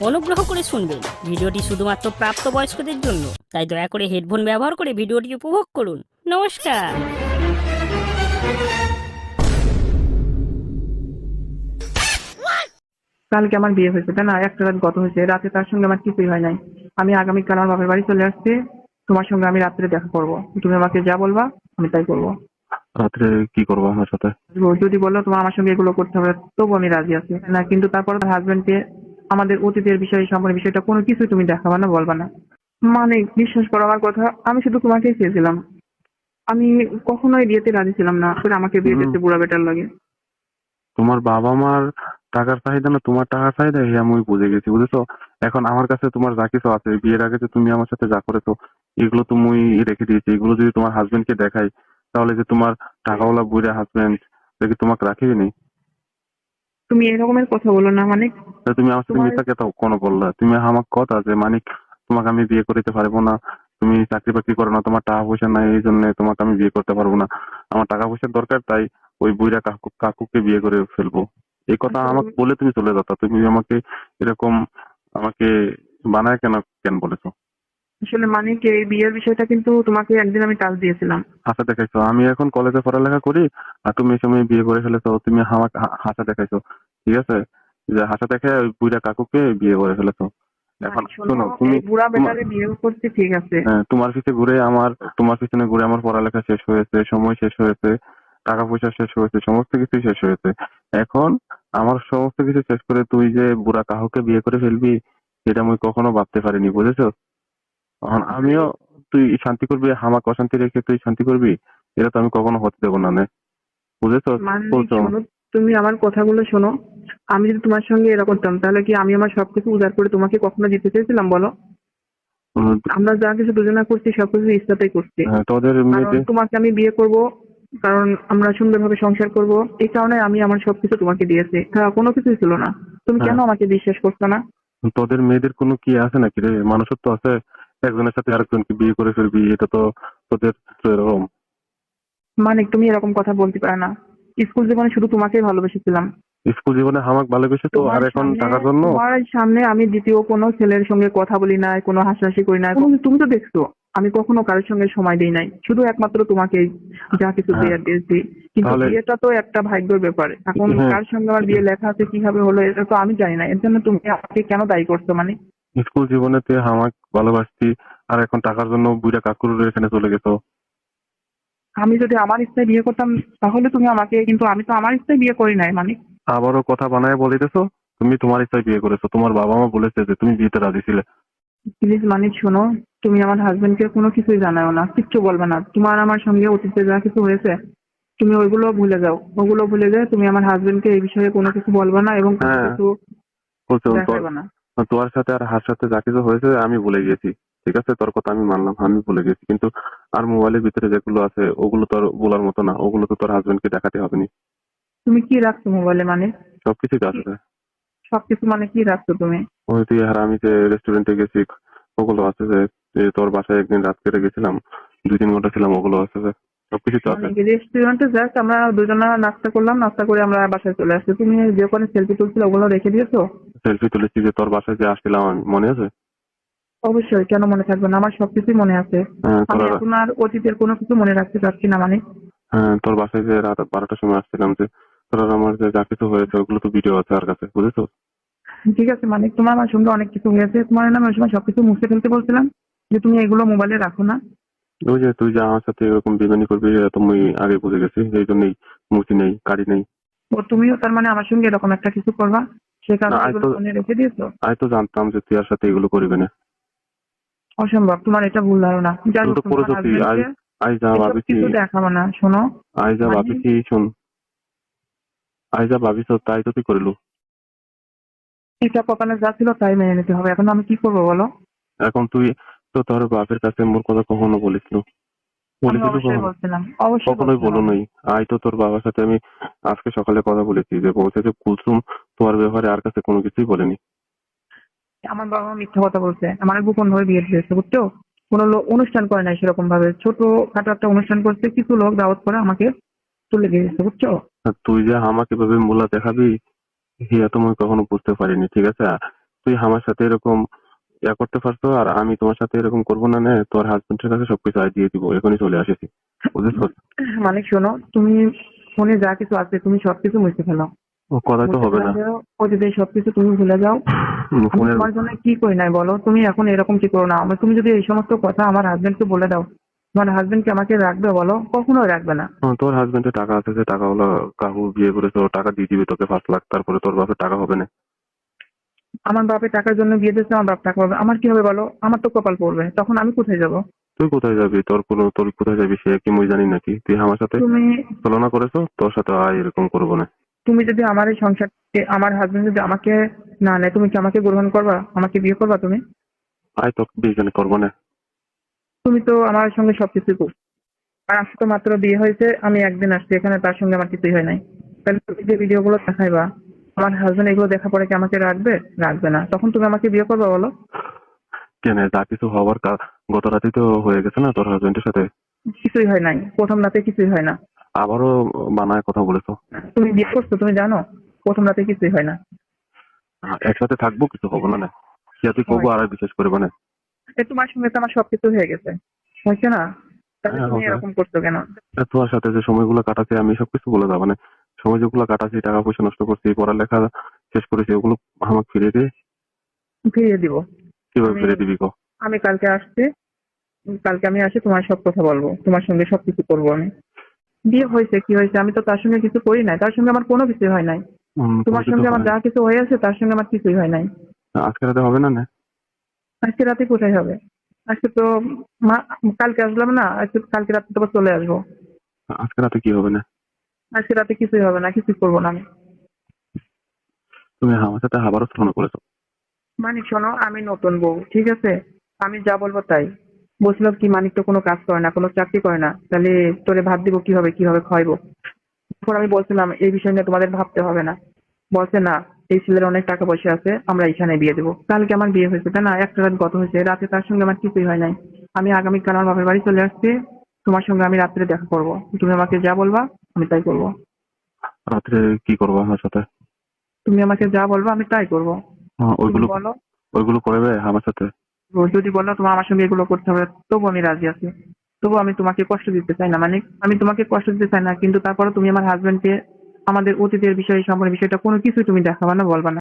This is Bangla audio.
অনুগ্রহ করে শুনবেন, ভিডিওটি শুধুমাত্র প্রাপ্তবয়স্কদের জন্য, তাই দয়া করে হেডফোন ব্যবহার করে ভিডিওটি উপভোগ করুন। নমস্কার। কালকে আমার বিয়ে হয়েছে, তাই না? একটা রাত গত হয়েছে, রাতে তার সঙ্গে আমার কিছুই হয় নাই। আমি আগামীকাল আমার বাপের বাড়ি চলে আসছি, তোমার সঙ্গে আমি রাত্রে দেখা করব। তুমি আমাকে যা বলবা আমি তাই করবো। রাত্রে কি করবো আমার সাথে? যদি বলো তোমার আমার সঙ্গে এগুলো করতে হবে, তবু আমি রাজি আছি না। কিন্তু তারপর হাজবেন্ডকে আমাদের অতীতের বিষয়ে সম্পর্কে বিষয়টা কোনো কিছুই তুমি দেখাবা না, বলবা না। মানে বিশ্বাস করো আমার কথা, আমি শুধু তোমাকেই চেয়েছিলাম। আমি কখনোই বিয়েতে রাজি ছিলাম না করে আমাকে বিয়ে দিতে বুড়া বেটার লাগে। তোমার বাবা মার টাকার চাহিদা না তোমার টাকার চাহিদা, আমি বুঝে গেছি, বুঝেছো? এখন আমার কাছে তোমার যা কিছু আছে, বিয়ের আগে যে তুমি আমার সাথে যা করেছো, এগুলো তুমি রেখে দিয়েছি। এগুলো যদি তোমার হাজবেন্ডকে দেখাই, তাহলে যে তোমার টাকাওয়ালা বুড়া হাজবেন্ড দেখি তোমাকে রাখিবে নি। তুমি এরকমের কথা বলো না, মানে তা তুমি আমার সাথে তোমার মিথ্যা কথা কোনো বললা? তুমি আমার কথা যে মানিক তোমাকে আমি বিয়ে করতে পারবো না, তুমি চাকরি বাকরি করো না, তোমার টাকা পয়সা নাই, এই জন্য তোমাকে আমি বিয়ে করতে পারবো না। আমার টাকা পয়সার দরকার, তাই ওই বুইরা কাকুকে বিয়ে করে ফেলবো। এই কথা আমাকে বলে তুমি চলে যাতা। তুমি আমাকে এরকম আমাকে বানায় কেন কেন বলেছো? আসলে মানে কি, এই বিয়ের বিষয়টা কিন্তু তোমাকে একদিন আমি টাচ দিয়েছিলাম। হাসা দেখাইছো। আমি এখন কলেজে পড়ালেখা করি, আর তুমি এই সময় বিয়ে করে ফেলেছো। তুমি আমাকে হাসা দেখাইছো, ঠিক আছে? যে হাসা দেখে ওই বুইরা কাকুকে বিয়ে করে ফেলেছো। এখন মানে শোনো, শোনো, তুমি এই বুড়া বেটারে বিয়ে করছি ঠিক আছে। তোমার পিছনে ঘুরে আমার পড়ালেখা শেষ হয়েছে, সময় শেষ হয়েছে, টাকা পয়সা শেষ হয়েছে, সমস্ত কিছুই শেষ হয়েছে। এখন আমার সমস্ত কিছু শেষ করে তুই যে বুড়া কাহুকে বিয়ে করে ফেলবি, এটা আমি কখনো ভাবতে পারিনি, বুঝেছো? এখন আমিও, তুই শান্তি করবি, আমাকে অশান্তি রেখে তুই শান্তি করবি, এটা তো আমি কখনো হতে দেবো না, নে। বুঝেছো? মানে বলছো। শোনো, তুমি আমার কথাগুলো শোনো। আমি যদি তোমার সঙ্গে এরকম করতাম, তাহলে কি আমি আমার সবকিছু উজাড় করে তোমাকে কখনো দিতে চেয়েছিলাম বলো? উম, আমরা যা কিছু দুজনে করছি সবকিছু ইচ্ছাতেই করছি। তোদের কারণ মেয়েদের। তোমাকে আমি বিয়ে করব, কারণ আমরা সুন্দরভাবে সংসার করব, এই কারণে আমি আমার সবকিছু তোমাকে দিয়েছি। হ্যাঁ, কোনো কিছুই ছিল না। তুমি কেন হ্যাঁ, আমাকে বিশ্বাস করছো না? তোদের মেয়েদের কোনো কি আছে নাকি রে? মানুষত্ব আছে? একজনের সাথে আরেকজনকে বিয়ে করে ফেলবি, এটা তো তোদের তো এরকম। মানে তুমি এরকম কথা বলতে পারো না। স্কুল জীবনে শুধু তোমাকেই ভালোবেসেছিলাম। স্কুল জীবনে হামাক ভালোবেসে তো, আর এখন টাকার জন্য। তোমার সামনে আমি দ্বিতীয় কোনো ছেলের সঙ্গে কথা বলি নাই, কোনো হাসাহাসি করি নাই। তুমি তো দেখছো আমি কখনো কারোর সঙ্গে সময় দিই নাই, শুধু একমাত্র তোমাকেই যা কিছু হ্যাঁ, দেয়ার দিয়েছি। কিন্তু তাহলে বিয়েটা তো একটা ভাগ্যের ব্যাপার। এখন হ্যাঁ, কার সঙ্গে আমার বিয়ে লেখা আছে কিভাবে হলো এটা তো আমি জানি না। এর জন্য তুমি আমাকে কেন দায়ী করছো? মানে স্কুল জীবনে তুই হামাক ভালোবাসতি, আর এখন টাকার জন্য বুড়া কাকুর এখানে চলে গেছো। আমি যদি আমার ইচ্ছায় বিয়ে করতাম তাহলে তুমি আমাকে, কিন্তু আমি তো আমার ইচ্ছায় বিয়ে করি নাই। মানে আবারও কথা বানায় বলিতেছো। তুমি তোমার ইচ্ছায় বিয়ে করেছো, তোমার বাবা মা বলেছে যে তুমি বিয়েতে রাজি ছিলে। প্লিজ মানে শোনো, তুমি আমার হাজবেন্ডকে কোনো কিছুই জানাও না, কিচ্ছু বলবে না। তোমার আমার সঙ্গে অতীতে যা কিছু হয়েছে তুমি ওইগুলো ভুলে যাও। ওগুলো ভুলে যায়, তুমি আমার হাজবেন্ডকে এই বিষয়ে কোনো কিছু বলবে না এবং কোনো হ্যাঁ, কিছু বলছো তোর, দেখাবে না। তোর সাথে আর হার সাথে যা কিছু হয়েছে আমি ভুলে গেছি। ঠিক আছে, তোর কথা আমি মানলাম, আমি ভুলে গেছি, কিন্তু আর মোবাইলের ভিতরে যেগুলো আছে ওগুলো তোর বলার মতো না, ওগুলো তো তোর হাজবেন্ডকে দেখাতে হবে নি। তুমি কি রাখছো মোবাইলে? মানে সবকিছু কি আছে। সবকিছু মানে কি রাখছো তুমি? ওই তুই আর আমি যে রেস্টুরেন্টে গেছি, ওগুলো আছে যে, যে তোর বাসায় একদিন রাত কেটে গেছিলাম, 2-3 ঘন্টা ছিলাম, ওগুলো আছে যে, সবকিছু তো মানে আছে। কি রেস্টুরেন্টে জাস্ট আমরা দুজনা নাস্তা করলাম, নাস্তা করে আমরা বাসায় চলে আসছি। তুমি যে ওখানে সেলফি তুলছিলে ওগুলো রেখে দিয়েছো? সেলফি তুলেছি যে তোর বাসায় যে আসছিলাম আমি, মনে আছে? অবশ্যই, কেন মনে থাকবে না? আমার সবকিছুই মনে আছে। হ্যাঁ আমি তোরা, এখন আর অতীতের কোনো কিছু মনে রাখতে পারছি না। মানে হ্যাঁ তোর বাসায় যে রাত 12টার সময় আসছিলাম, যে তোর আর আমার যে যা কিছু হয়েছে ওগুলো তো ভিডিও আছে আর কাছে, বুঝেছো? ঠিক আছে, মানে তোমার আমার সঙ্গে অনেক কিছু হয়েছে। তোমার নামে ওই সময় সবকিছু মুছে ফেলতে বলছিলাম যে তুমি এগুলো মোবাইলে রাখো না। ওই যে তুই যে আমার সাথে এরকম বেমানি করবি এটা তো আমি আগে বুঝে গেছি, এই জন্যই মুছি নেই, কাড়ি নেই। ও তুমিও তার মানে আমার সঙ্গে এরকম একটা কিছু করবা, সে না, কারণে এগুলো মনে রেখে দিয়েছো? আমি তো জানতাম যে তুই আর সাথে এগুলো করবি না। অসম্ভব, তোমার এটা ভুল ধারণা। যাই তুই হোক, তো তুমি আমার করেছো কি? আজ হাজবেন্ডকে আজ যা এসব ভাবিছি, কিছু দেখাবো না। শোনো, আজ যা মানে ভাবিছি শুন, আজ যা ভাবিছ তাই তো তুই করিলু। এটা কপালে যা ছিল তাই মেনে নিতে হবে। এখন আমি কি করবো বলো? এখন তুই তো তোর বাপের কাছে মোর কথা কখনো বলিসনি, আমি বলেছিলি অবশ্যই কখনো? বলছিলাম, অবশ্যই কখনোই বলছিলাম বলো আমি। নাই। আজ তো তোর বাবার সাথে আমি আজকে সকালে কথা বলেছি, যে বলছে যে কুলসুম তোমার ব্যাপারে আর কাছে কোনো কিছুই বলেনি। আমার বাবা মা মিথ্যা কথা বলছে, আমার গোপন ভাবে বিয়ে দিয়েছে, বুঝছো? কোনো অনুষ্ঠান করে নাই সেরকম ভাবে, ছোট খাটো একটা অনুষ্ঠান করছে, কিছু লোক দাওয়াত করে আমাকে তুলে দিয়েছে, বুঝছো? আর তুই যে আমাকে এভাবে মূলা দেখাবি, হিয়া তো আমি কখনো বুঝতে পারিনি, ঠিক আছে? তুই আমার সাথে এরকম করতে পারছো, আর আমি তোমার সাথে এরকম করবো না, তোর হাজবেন্ডের কাছে সবকিছু দিয়ে দিব, এখনই চলে আসেছি, বুঝেছো? মানিক শোনো, তুমি ফোনে যা কিছু আছে তুমি সবকিছু মুছে ফেলো। ও কথাই তো মুছে হবে ফেলে না। দাও, অতীতের সবকিছু তুমি ভুলে যাও। আমি ফোনের তোমার জন্য কি করি নাই বলো? তুমি এখন এরকম কি করো না? তুমি যদি এই সমস্ত কথা আমার হাজবেন্ডকে বলে দাও, তোমার হাজবেন্ড কি আমাকে রাখবে বলো? কখনোই রাখবে না। তোর হাজবেন্ডের টাকা আছে, যে টাকাগুলো কাহু বিয়ে করেছে, ও টাকা দিয়ে দিবে তোকে 5 লাখ, তারপরে তোর বাপের টাকা হবে না। আমার বাপের টাকার জন্য বিয়ে দিচ্ছে, আমার বাপ টাকা পাবে, আমার কি হবে বলো? আমার তো কপাল পড়বে, তখন আমি কোথায় যাব? তুই কোথায় যাবি? তোর কোথায় যাবি সে কি মই জানি নাকি? তুই আমার সাথে তুমি তুলনা করেছো, তোর সাথে এরকম করবো না। তুমি যদি আমার এই সংসারকে, আমার হাজবেন্ড যদি আমাকে না নেয়, তুমি কি আমাকে গ্রহণ করবা? আমাকে বিয়ে করবা তুমি? তো বিয়ে করবো না। তুমি তো আমার সঙ্গে সবকিছু করছো, আর আমার তো মাত্র বিয়ে হয়েছে, আমি একদিন আসছি এখানে, তার সঙ্গে আমার কিছুই হয় নাই। তাহলে তুমি যে ভিডিও গুলো দেখাইবা, আমার হাজবেন্ড এগুলো দেখা পরে কি আমাকে রাখবে? রাখবে না। তখন তুমি আমাকে বিয়ে করবে বলো? কেন, যা কিছু হওয়ার গত রাতে তো হয়ে গেছে না তোর হাজবেন্ডের সাথে? কিছুই হয় নাই, প্রথম রাতে কিছুই হয় না। আবারও বানায় কথা বলেছো? তুমি বিয়ে করছো, তুমি জানো প্রথম রাতে কিছুই হয় না। একসাথে থাকবো, কিছু হবো না তুই করবো, আর বিশেষ করবো না। তোমার সঙ্গে তো আমার সবকিছু হয়ে গেছে, হয়েছে না? তাহলে হ্যাঁ, তুমি হবে। এরকম করছো কেন? তোমার সাথে যে সময়গুলো কাটাচ্ছি আমি, সবকিছু বলে যাবো না। সময় যেগুলো কাটাচ্ছি, টাকা পয়সা নষ্ট করছি, পড়ালেখা শেষ করেছি, ওগুলো আমাকে ফিরে দিয়ে। ফিরিয়ে দিব। কিভাবে আমি ফিরে দিবি কো? আমি কালকে আসছি, কালকে আমি আসি, তোমার সব কথা বলবো, তোমার সঙ্গে সবকিছু করবো আমি। বিয়ে হয়েছে কি হয়েছে, আমি তো তার সঙ্গে কিছু করি নাই, তার সঙ্গে আমার কোনো কিছু হয় নাই। তোমার পরিচিত সঙ্গে আমার হয়। যা কিছু হয়ে আছে তার সঙ্গে আমার কিছুই হয় নাই। আজকে রাতে হবে না? আজকে রাতে কোথায় হবে? আজকে তো কালকে আসলাম না, আজকে কালকে রাতে তো আবার চলে আসবো। আজকে রাতে কি হবে না? আজকে রাতে কিছুই হবে না, কিছুই করবো না আমি। তুমি আমার সাথে আবারও তুলনা করেছো। মানিক শোনো, আমি নতুন বউ, ঠিক আছে? আমি যা বলবো তাই। বলছিল কি, মানিক তো কোনো কাজ করে না, কোনো চাকরি করে না, তাহলে তোরে ভাত দিব কিভাবে, কিভাবে খাওয়াইবো? তখন আমি বলছিলাম এই বিষয় নিয়ে তোমাদের ভাবতে হবে না। বলছে না, এই ছেলের অনেক টাকা পয়সা আছে, আমরা এখানে বিয়ে দেবো। কালকে আমার বিয়ে হয়েছে, তাই না? একটা রাত গত হয়েছে, রাতে তার সঙ্গে আমার কিছুই হয় নাই। আমি আগামীকাল আমার বাপের বাড়ি চলে আসছি, তোমার সঙ্গে আমি রাত্রে দেখা করবো। তুমি আমাকে যা বলবা আমি তাই করবো। রাত্রে কি করবো আমার সাথে? তুমি আমাকে যা বলবা আমি তাই করবো। তুমি ওইগুলো বলো, ওইগুলো করবে আমার সাথে? যদি বলো তোমার আমার সঙ্গে এগুলো করতে হবে, তবু আমি রাজি আছি। তবু আমি তোমাকে কষ্ট দিতে চাই না, মানে আমি তোমাকে কষ্ট দিতে চাই না, কিন্তু তারপরে তুমি আমার হাজবেন্ডকে আমাদের অতীতের বিষয় সম্পর্কে বিষয়টা কোনো কিছুই তুমি দেখাবা না, বলবা না।